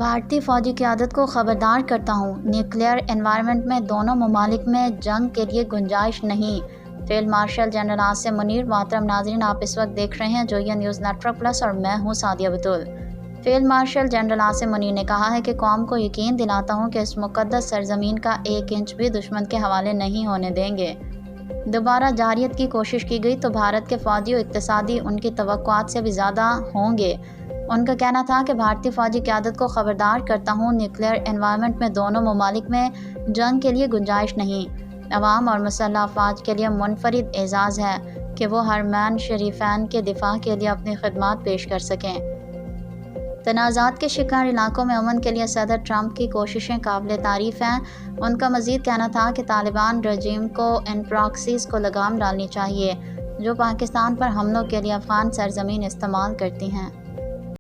بھارتی فوجی قیادت کو خبردار کرتا ہوں، نیوکلیئر انوائرمنٹ میں دونوں ممالک میں جنگ کے لیے گنجائش نہیں۔ Field marshal general Asim Munir. محترم ناظرین، آپ اس وقت دیکھ رہے ہیں جویا نیوز نیٹ ورک پلس اور میں ہوں Sadia Batool. Field marshal general Asim Munir نے کہا ہے کہ قوم کو یقین دلاتا ہوں کہ اس مقدس سرزمین کا ایک انچ بھی دشمن کے حوالے نہیں ہونے دیں گے۔ دوبارہ جارحیت کی کوشش کی گئی تو بھارت کے فوجی و اقتصادی ان کی توقعات سے بھی زیادہ ہوں گے۔ ان کا کہنا تھا کہ بھارتی فوجی قیادت کو خبردار کرتا ہوں، نیوکلیئر انوائرمنٹ میں دونوں ممالک میں جنگ کے لیے گنجائش نہیں۔ عوام اور مسلح افواج کے لیے منفرد اعزاز ہے کہ وہ حرمین شریفین کے دفاع کے لیے اپنی خدمات پیش کر سکیں۔ تنازعات کے شکار علاقوں میں امن کے لیے صدر ٹرمپ کی کوششیں قابل تعریف ہیں۔ ان کا مزید کہنا تھا کہ طالبان رجیم کو ان پراکسیز کو لگام ڈالنی چاہیے جو پاکستان پر حملوں کے لیے افغان سرزمین استعمال کرتی ہیں۔